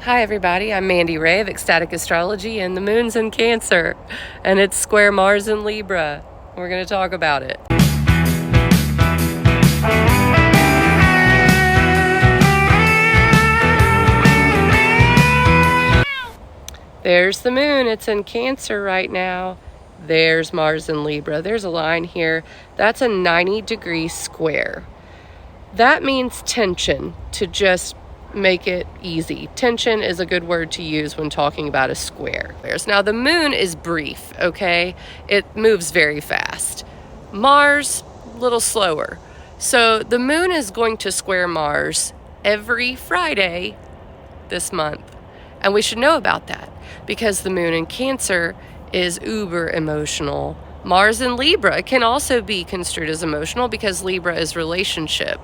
Hi everybody, I'm Mandy Ray of 8th Astrology, and the moon's in Cancer and it's square Mars in Libra. We're going to talk about it. There's the moon, it's in Cancer right now. There's Mars in Libra. There's a line here. That's a 90-degree square. That means tension, to just make it easy. Tension is a good word to use when talking about a square. Now the moon is brief, okay? It moves very fast. Mars, a little slower. So the moon is going to square Mars every Friday this month. And we should know about that because the moon in Cancer is uber emotional. Mars in Libra can also be construed as emotional because Libra is relationship.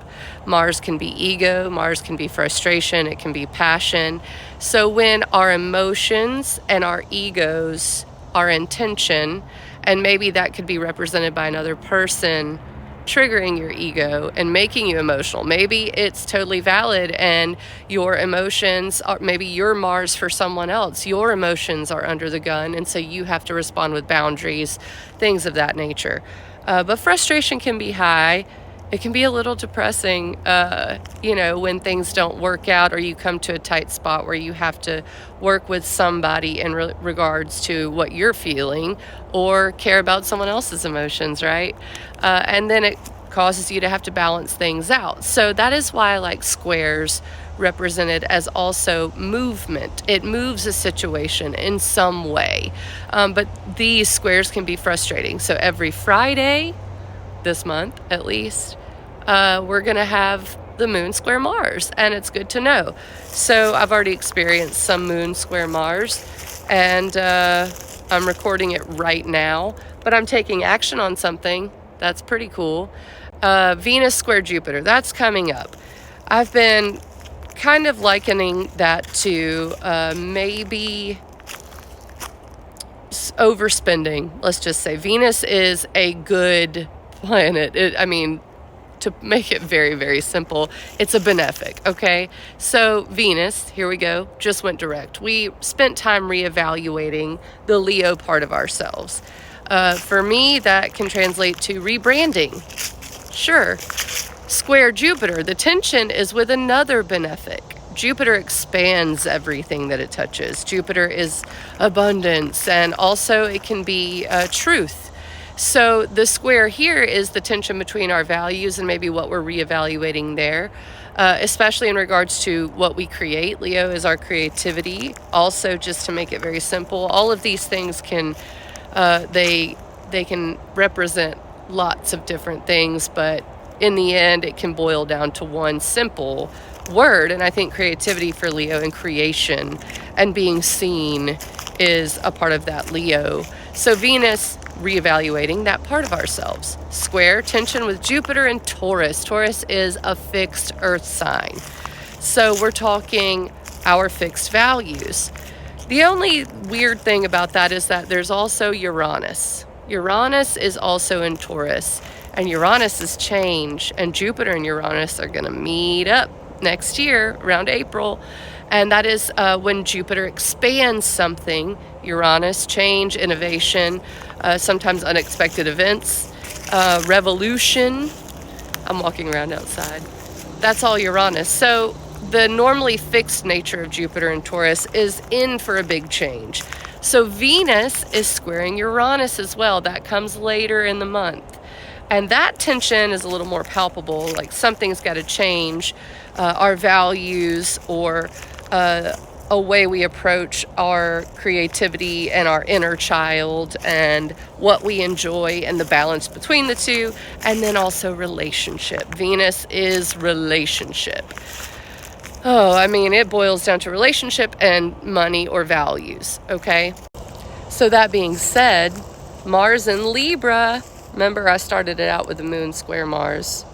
Mars can be ego, Mars can be frustration, it can be passion. So when our emotions and our egos are in tension, and maybe that could be represented by another person triggering your ego and making you emotional. Maybe it's totally valid and your emotions are, maybe you're Mars for someone else. Your emotions are under the gun, and so you have to respond with boundaries, things of that nature. But frustration can be high. It can be a little depressing, when things don't work out or you come to a tight spot where you have to work with somebody in regards to what you're feeling or care about someone else's emotions, right? And then it causes you to have to balance things out. So that is why I like squares represented as also movement. It moves a situation in some way. But these squares can be frustrating. So every Friday, this month at least, we're going to have the moon square Mars, and it's good to know. So I've already experienced some moon square Mars, and I'm recording it right now, but I'm taking action on something that's pretty cool. Venus square Jupiter, that's coming up. I've been kind of likening that to maybe overspending. Let's just say Venus is a good planet. To make it very, very simple, it's a benefic, okay? So Venus, here we go, just went direct. We spent time reevaluating the Leo part of ourselves. For me, that can translate to rebranding. Sure. Square Jupiter, the tension is with another benefic. Jupiter expands everything that it touches. Jupiter is abundance, and also it can be truth. So the square here is the tension between our values and maybe what we're reevaluating there, especially in regards to what we create. Leo is our creativity. Also, just to make it very simple, all of these things can, they can represent lots of different things, but in the end, it can boil down to one simple word. And I think creativity for Leo and creation and being seen is a part of that Leo. So Venus, reevaluating that part of ourselves. Square tension with Jupiter and Taurus. Taurus is a fixed earth sign. So we're talking our fixed values. The only weird thing about that is that there's also Uranus. Uranus is also in Taurus, and Uranus is change, and Jupiter and Uranus are going to meet up next year around April. And that is when Jupiter expands something. Uranus, change, innovation, sometimes unexpected events, revolution. I'm walking around outside. That's all Uranus. So the normally fixed nature of Jupiter and Taurus is in for a big change. So Venus is squaring Uranus as well. That comes later in the month. And that tension is a little more palpable, like something's got to change our values or a way we approach our creativity and our inner child and what we enjoy and the balance between the two, and then also relationship. Venus is relationship. It boils down to relationship and money or values, okay? So that being said, Mars in Libra, remember I started it out with the moon square Mars.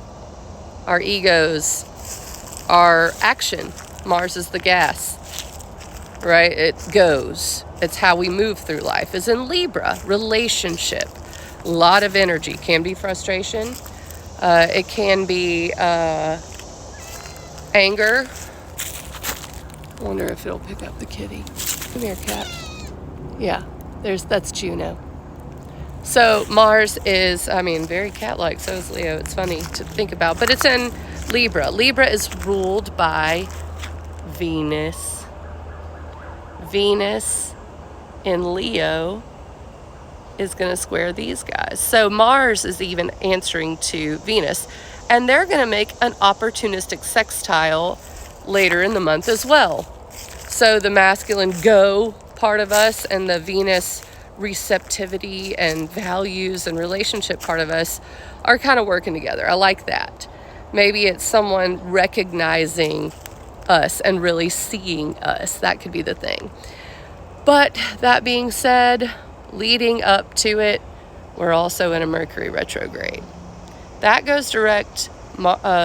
Our egos, our action. Mars is the gas, right? It goes. It's how we move through life. Is in Libra, relationship. A lot of energy. Can be frustration. It can be anger. I wonder if it'll pick up the kitty. Come here, cat. Yeah, that's Juno. So Mars is, very cat-like. So is Leo. It's funny to think about. But it's in Libra. Libra is ruled by Venus. Venus in Leo is going to square these guys. So Mars is even answering to Venus. And they're going to make an opportunistic sextile later in the month as well. So the masculine go part of us and the Venus receptivity and values and relationship part of us are kind of working together. I like that. Maybe it's someone recognizing us and really seeing us. That could be the thing. But that being said, leading up to it, we're also in a Mercury retrograde. That goes direct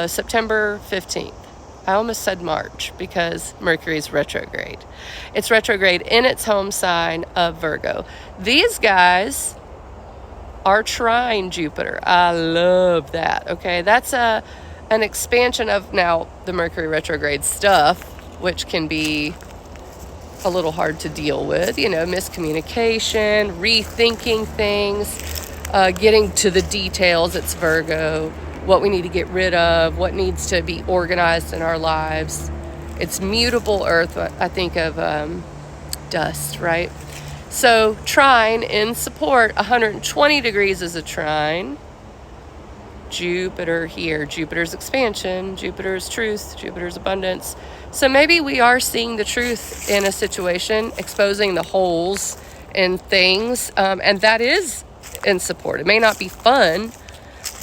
September 15th. I almost said March because Mercury's retrograde. It's retrograde in its home sign of Virgo. These guys are trine Jupiter. I love that. Okay, that's an expansion of now the Mercury retrograde stuff, which can be a little hard to deal with. Miscommunication, rethinking things, getting to the details. It's Virgo. What we need to get rid of, what needs to be organized in our lives. It's mutable earth, I think of dust, right? So trine in support, 120 degrees is a trine. Jupiter here, Jupiter's expansion, Jupiter's truth, Jupiter's abundance. So maybe we are seeing the truth in a situation, exposing the holes in things, and that is in support. It may not be fun,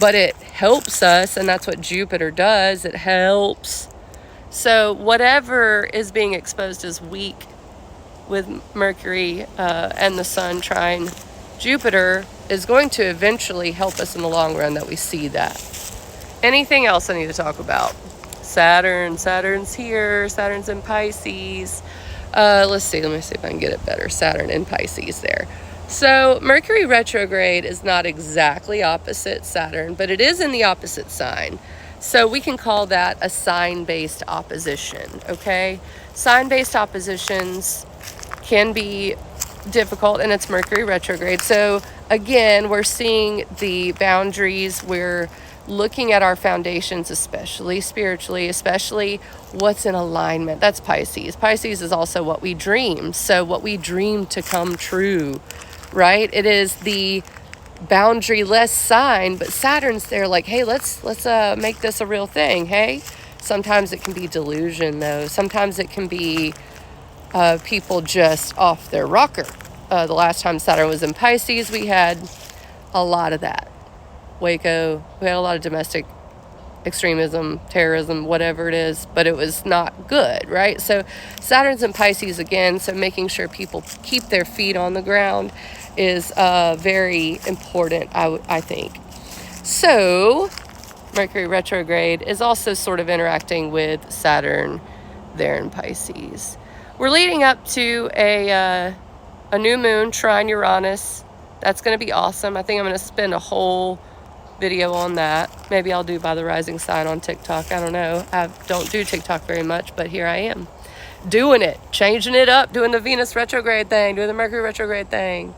but it helps us, and that's what Jupiter does. It helps. So whatever is being exposed as weak with Mercury and the Sun trine Jupiter is going to eventually help us in the long run, that we see that. Anything else I need to talk about? Saturn's here. Saturn's in Pisces. Let me see if I can get it better. Saturn in Pisces there. So Mercury retrograde is not exactly opposite Saturn, but it is in the opposite sign. So we can call that a sign-based opposition, okay? Sign-based oppositions can be difficult, and it's Mercury retrograde. So again, we're seeing the boundaries. We're looking at our foundations, especially spiritually, especially what's in alignment. That's Pisces. Pisces is also what we dream. So what we dream to come true, right? It is the boundary-less sign, but Saturn's there like, hey, let's make this a real thing, hey? Sometimes it can be delusion, though. Sometimes it can be people just off their rocker. The last time Saturn was in Pisces, we had a lot of that. Waco, we had a lot of domestic extremism, terrorism, whatever it is, but it was not good, right? So Saturn's in Pisces again, so making sure people keep their feet on the ground is very important, I think. So Mercury retrograde is also sort of interacting with Saturn there in Pisces. We're leading up to a new moon, trine Uranus. That's going to be awesome. I think I'm going to spend a whole video on that. Maybe I'll do by the rising sign on TikTok. I don't know. I don't do TikTok very much, but here I am doing it, changing it up, doing the Venus retrograde thing, doing the Mercury retrograde thing.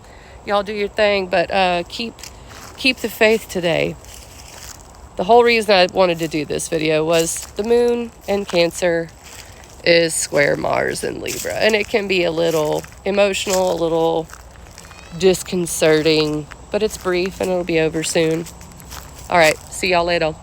Y'all do your thing, but keep the faith today. The whole reason I wanted to do this video was the moon in Cancer is square Mars in Libra, and it can be a little emotional, a little disconcerting, but it's brief and it'll be over soon. All right, see y'all later.